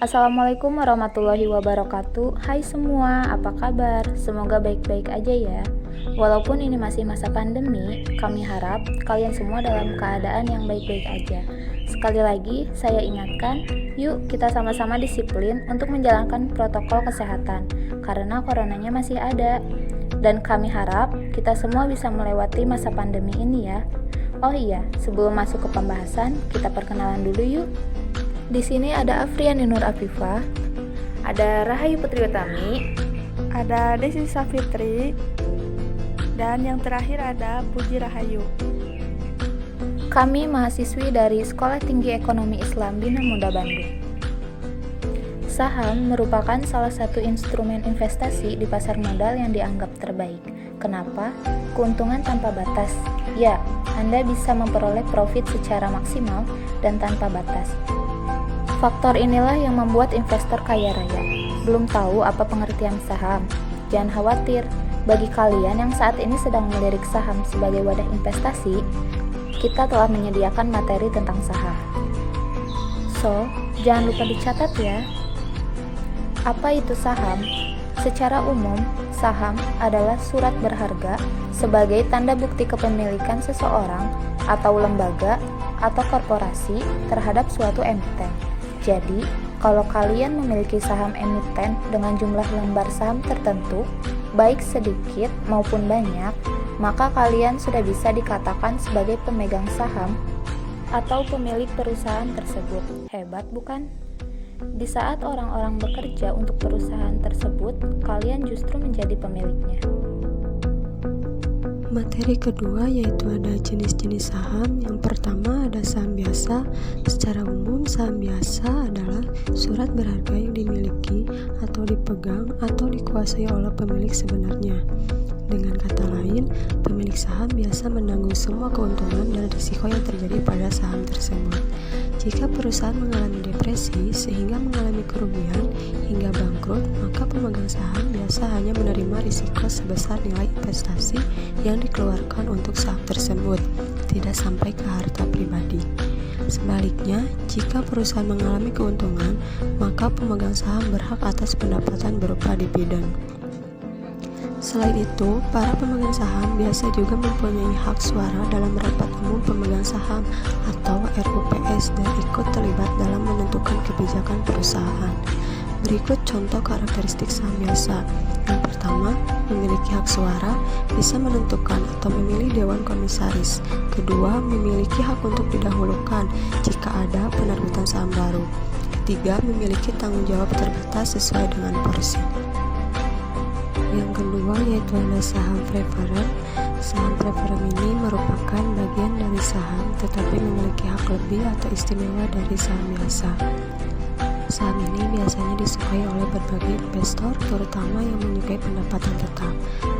Assalamualaikum warahmatullahi wabarakatuh. Hai semua, apa kabar? Semoga baik-baik aja ya. Walaupun ini masih masa pandemi, kami harap kalian semua dalam keadaan yang baik-baik aja. Sekali lagi, saya ingatkan, yuk kita sama-sama disiplin untuk menjalankan protokol kesehatan, karena coronanya masih ada. Dan kami harap kita semua bisa melewati masa pandemi ini ya. Oh iya, sebelum masuk ke pembahasan, kita perkenalan dulu yuk. Di sini ada Afriani Nur Afifah, ada Rahayu Putri Utami, ada Desi Safitri, dan yang terakhir ada Puji Rahayu. Kami mahasiswi dari Sekolah Tinggi Ekonomi Islam Bina Muda Bandung. Saham merupakan salah satu instrumen investasi di pasar modal yang dianggap terbaik. Kenapa? Keuntungan tanpa batas. Ya, Anda bisa memperoleh profit secara maksimal dan tanpa batas. Faktor inilah yang membuat investor kaya raya. Belum tahu apa pengertian saham? Jangan khawatir, bagi kalian yang saat ini sedang melirik saham sebagai wadah investasi, kita telah menyediakan materi tentang saham. So, jangan lupa dicatat ya. Apa itu saham? Secara umum, saham adalah surat berharga sebagai tanda bukti kepemilikan seseorang atau lembaga atau korporasi terhadap suatu emiten. Jadi, kalau kalian memiliki saham emiten dengan jumlah lembar saham tertentu, baik sedikit maupun banyak, maka kalian sudah bisa dikatakan sebagai pemegang saham atau pemilik perusahaan tersebut. Hebat bukan? Di saat orang-orang bekerja untuk perusahaan tersebut, kalian justru menjadi pemiliknya. Materi kedua yaitu ada jenis-jenis saham. Yang pertama ada saham biasa. Secara umum saham biasa adalah surat berharga yang dimiliki atau dipegang atau dikuasai oleh pemilik sebenarnya. Dengan kata lain, pemilik saham biasa menanggung semua keuntungan dan risiko yang terjadi pada saham tersebut. Jika perusahaan mengalami depresi sehingga mengalami kerugian hingga bangkrut, maka pemegang saham biasa hanya menerima risiko sebesar nilai investasi yang dikeluarkan untuk saham tersebut, tidak sampai ke harta pribadi. Sebaliknya, jika perusahaan mengalami keuntungan, maka pemegang saham berhak atas pendapatan berupa dividen. Selain itu, para pemegang saham biasa juga mempunyai hak suara dalam rapat umum pemegang saham atau RUPS dan ikut terlibat dalam menentukan kebijakan perusahaan. Berikut contoh karakteristik saham biasa. Yang pertama, memiliki hak suara, bisa menentukan atau memilih dewan komisaris. Kedua, memiliki hak untuk didahulukan jika ada penerbitan saham baru. Ketiga, memiliki tanggung jawab terbatas sesuai dengan porsi. Yang kedua yaitu ada saham preferen. Saham preferen ini merupakan bagian dari saham tetapi memiliki hak lebih atau istimewa dari saham biasa. Saham ini biasanya disukai oleh berbagai investor, terutama yang menyukai pendapatan tetap.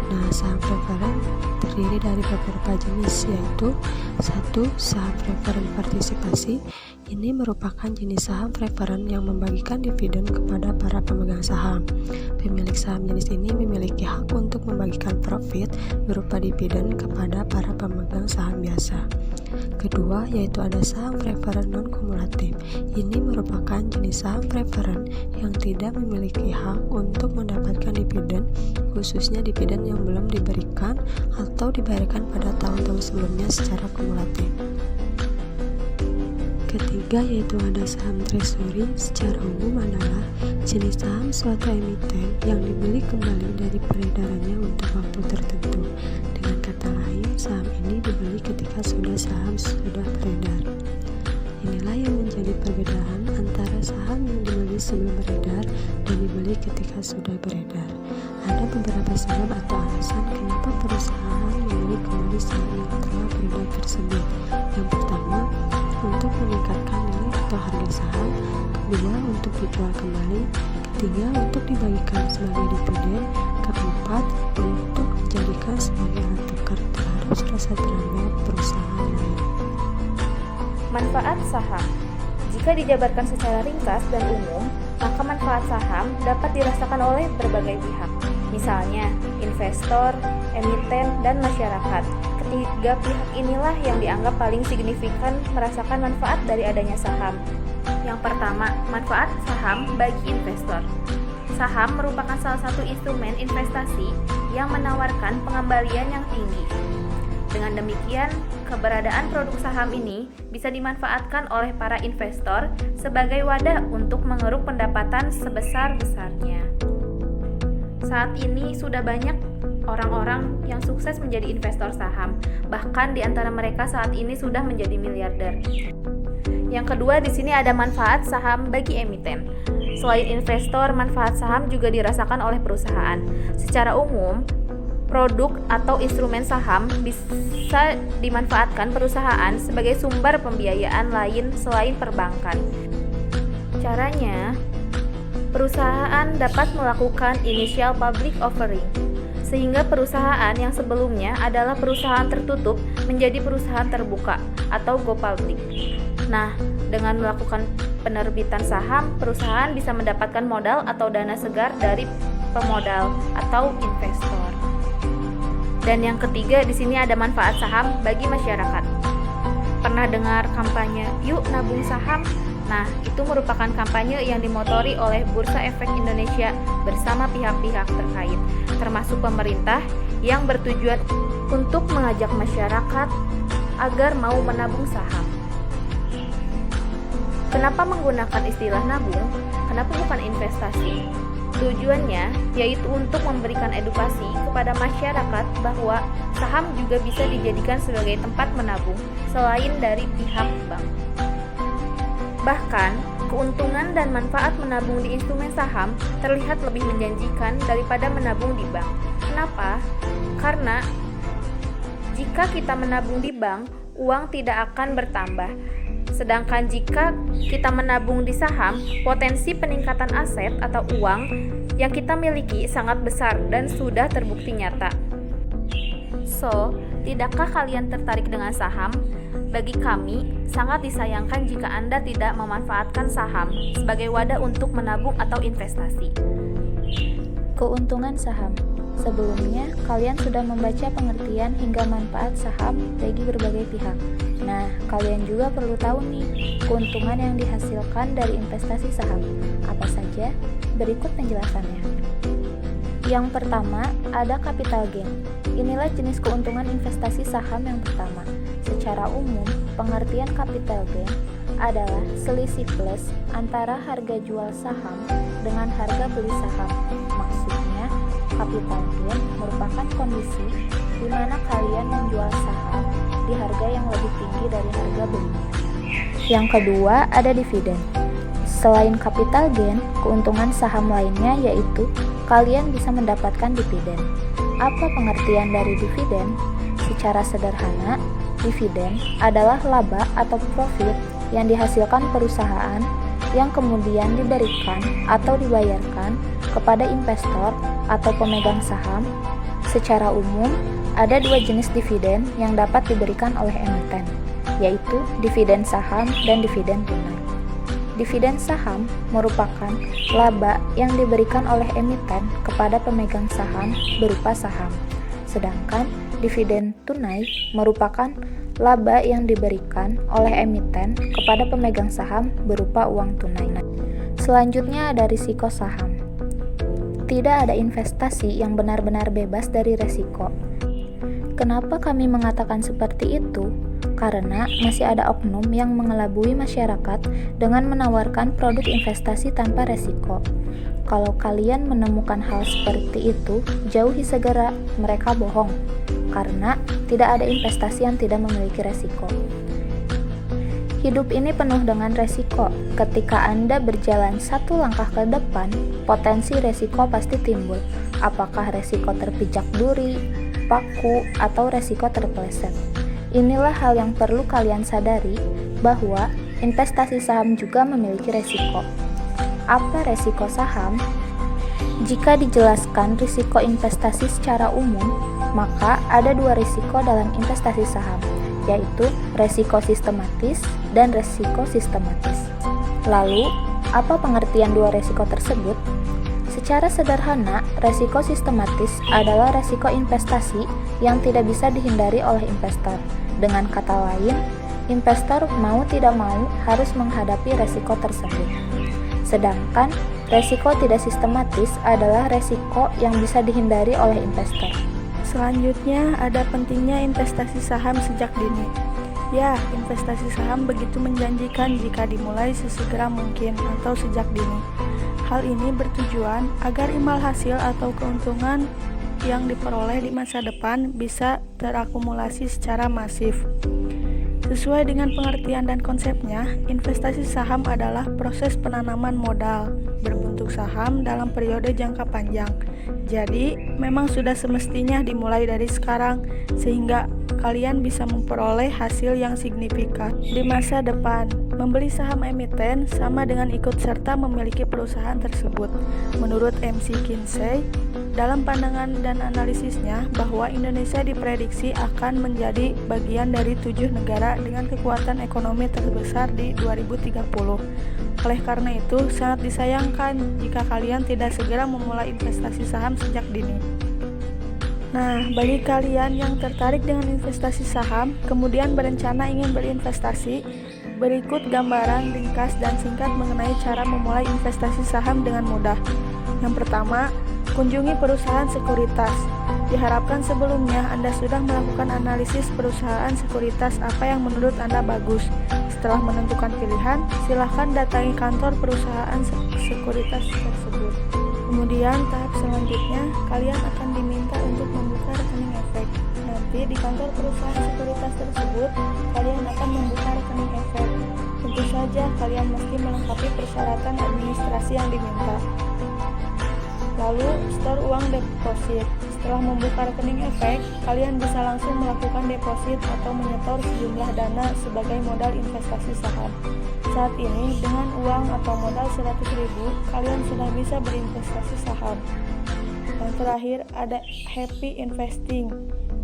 Nah, saham preferen terdiri dari beberapa jenis, yaitu 1. Saham preferen partisipasi. Ini merupakan jenis saham preferen yang membagikan dividen kepada para pemegang saham. Pemilik saham jenis ini memiliki hak untuk membagikan profit berupa dividen kepada para pemegang saham biasa. Kedua, yaitu ada saham preferen non-kumulatif. Ini merupakan jenis saham preferen yang tidak memiliki hak untuk mendapatkan dividen, khususnya dividen yang belum diberikan atau dibayarkan pada tahun-tahun sebelumnya secara kumulatif. Ketiga, yaitu ada saham treasury. Secara umum adalah jenis saham suatu emiten yang dibeli kembali dari peredarannya untuk waktu tertentu. Dengan kata lain, saham ini dibeli ketika saham sudah beredar. Inilah yang menjadi perbedaan antara saham yang dibeli sebelum beredar dan dibeli ketika sudah beredar. Ada beberapa sebab atau alasan kenapa perusahaan membeli kembali saham yang telah beredar tersebut. Yang pertama, untuk meningkatkan nilai atau harga saham. Kedua, untuk dijual kembali. Ketiga, untuk dibagikan sebagai dividen. Keempat, untuk dijadikan sebagai alat tukar terhadap rasa terhadap perusahaan lain. Manfaat saham. Jika dijabarkan secara ringkas dan umum, maka manfaat saham dapat dirasakan oleh berbagai pihak. Misalnya, investor, emiten, dan masyarakat. Ketiga pihak inilah yang dianggap paling signifikan merasakan manfaat dari adanya saham. Yang pertama, manfaat saham bagi investor. Saham merupakan salah satu instrumen investasi yang menawarkan pengembalian yang tinggi. Dengan demikian, keberadaan produk saham ini bisa dimanfaatkan oleh para investor sebagai wadah untuk mengeruk pendapatan sebesar-besarnya. Saat ini sudah banyak orang-orang yang sukses menjadi investor saham, bahkan di antara mereka saat ini sudah menjadi miliarder. Yang kedua, di sini ada manfaat saham bagi emiten. Selain investor, manfaat saham juga dirasakan oleh perusahaan. Secara umum, produk atau instrumen saham bisa dimanfaatkan perusahaan sebagai sumber pembiayaan lain selain perbankan. Caranya, perusahaan dapat melakukan initial public offering, sehingga perusahaan yang sebelumnya adalah perusahaan tertutup menjadi perusahaan terbuka atau go public. Nah, dengan melakukan penerbitan saham, perusahaan bisa mendapatkan modal atau dana segar dari pemodal atau investor. Dan yang ketiga, di sini ada manfaat saham bagi masyarakat. Pernah dengar kampanye "Yuk Nabung Saham"? Nah, itu merupakan kampanye yang dimotori oleh Bursa Efek Indonesia bersama pihak-pihak terkait, termasuk pemerintah, yang bertujuan untuk mengajak masyarakat agar mau menabung saham. Kenapa menggunakan istilah nabung? Kenapa bukan investasi? Tujuannya yaitu untuk memberikan edukasi kepada masyarakat bahwa saham juga bisa dijadikan sebagai tempat menabung selain dari pihak bank. Bahkan, keuntungan dan manfaat menabung di instrumen saham terlihat lebih menjanjikan daripada menabung di bank. Kenapa? Karena jika kita menabung di bank, uang tidak akan bertambah. Sedangkan jika kita menabung di saham, potensi peningkatan aset atau uang yang kita miliki sangat besar dan sudah terbukti nyata. So, tidakkah kalian tertarik dengan saham? Bagi kami, sangat disayangkan jika Anda tidak memanfaatkan saham sebagai wadah untuk menabung atau investasi. Keuntungan saham. Sebelumnya, kalian sudah membaca pengertian hingga manfaat saham bagi berbagai pihak. Nah, kalian juga perlu tahu nih, keuntungan yang dihasilkan dari investasi saham. Apa saja? Berikut penjelasannya. Yang pertama, ada capital gain. Inilah jenis keuntungan investasi saham yang pertama. Secara umum, pengertian capital gain adalah selisih plus antara harga jual saham dengan harga beli saham. Maksudnya, capital gain merupakan kondisi di mana kalian menjual saham di harga yang lebih tinggi dari harga belinya. Yang kedua, ada dividen. Selain capital gain, keuntungan saham lainnya yaitu kalian bisa mendapatkan dividen. Apa pengertian dari dividen? Secara sederhana, dividen adalah laba atau profit yang dihasilkan perusahaan yang kemudian diberikan atau dibayarkan kepada investor atau pemegang saham. Secara umum, ada dua jenis dividen yang dapat diberikan oleh emiten, yaitu dividen saham dan dividen tunai. Dividen saham merupakan laba yang diberikan oleh emiten kepada pemegang saham berupa saham, sedangkan dividen tunai merupakan laba yang diberikan oleh emiten kepada pemegang saham berupa uang tunai. Selanjutnya ada risiko saham. Tidak ada investasi yang benar-benar bebas dari risiko. Kenapa kami mengatakan seperti itu? Karena masih ada oknum yang mengelabui masyarakat dengan menawarkan produk investasi tanpa resiko. Kalau kalian menemukan hal seperti itu, jauhi segera, mereka bohong. Karena tidak ada investasi yang tidak memiliki resiko. Hidup ini penuh dengan resiko. Ketika Anda berjalan satu langkah ke depan, potensi resiko pasti timbul. Apakah resiko terpijak duri, paku, atau resiko terpeleset? Inilah hal yang perlu kalian sadari, bahwa investasi saham juga memiliki resiko. Apa resiko saham? Jika dijelaskan risiko investasi secara umum, maka ada dua risiko dalam investasi saham, yaitu resiko sistematis dan resiko sistematis. Lalu, apa pengertian dua resiko tersebut? Secara sederhana, resiko sistematis adalah resiko investasi yang tidak bisa dihindari oleh investor. Dengan kata lain, Investor mau tidak mau harus menghadapi resiko tersebut. Sedangkan resiko tidak sistematis adalah resiko yang bisa dihindari oleh investor. Selanjutnya, ada pentingnya investasi saham sejak dini. Ya, investasi saham begitu menjanjikan jika dimulai sesegera mungkin atau sejak dini. Hal ini bertujuan agar imbal hasil atau keuntungan yang diperoleh di masa depan bisa terakumulasi secara masif. Sesuai dengan pengertian dan konsepnya, investasi saham adalah proses penanaman modal berbentuk saham dalam periode jangka panjang. Jadi, memang sudah semestinya dimulai dari sekarang sehingga kalian bisa memperoleh hasil yang signifikan di masa depan. Membeli saham emiten sama dengan ikut serta memiliki perusahaan tersebut. Menurut MC Kinsey, dalam pandangan dan analisisnya bahwa Indonesia diprediksi akan menjadi bagian dari 7 negara dengan kekuatan ekonomi terbesar di 2030. Oleh karena itu, sangat disayangkan jika kalian tidak segera memulai investasi saham sejak dini. Nah, bagi kalian yang tertarik dengan investasi saham, kemudian berencana ingin berinvestasi, berikut gambaran ringkas dan singkat mengenai cara memulai investasi saham dengan mudah. Yang pertama, kunjungi perusahaan sekuritas. Diharapkan sebelumnya Anda sudah melakukan analisis perusahaan sekuritas apa yang menurut Anda bagus. Setelah menentukan pilihan, silakan datangi kantor perusahaan sekuritas tersebut. Kemudian tahap selanjutnya, kalian akan diminta untuk membuka rekening efek. Nanti di kantor perusahaan sekuritas tersebut, kalian akan membuka rekening efek. Tentu saja kalian mesti melengkapi persyaratan administrasi yang diminta. Lalu, store uang deposit. Setelah membuka rekening efek, kalian bisa langsung melakukan deposit atau menyetor sejumlah dana sebagai modal investasi saham. Saat ini, dengan uang atau modal 100.000, kalian sudah bisa berinvestasi saham. Yang terakhir, ada happy investing.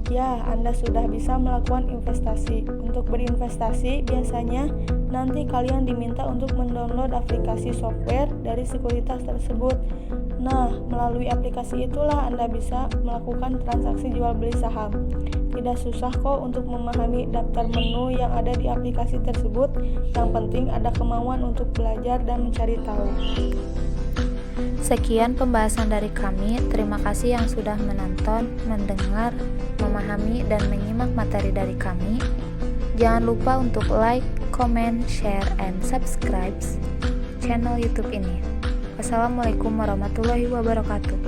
Ya, Anda sudah bisa melakukan investasi. Untuk berinvestasi, biasanya nanti kalian diminta untuk mendownload aplikasi software dari sekuritas tersebut. Nah, melalui aplikasi itulah Anda bisa melakukan transaksi jual beli saham. Tidak susah kok untuk memahami daftar menu yang ada di aplikasi tersebut. Yang penting ada kemauan untuk belajar dan mencari tahu. Sekian pembahasan dari kami. Terima kasih yang sudah menonton, mendengar, memahami, dan menyimak materi dari kami. Jangan lupa untuk like, comment, share, and subscribe channel YouTube ini. Wassalamualaikum warahmatullahi wabarakatuh.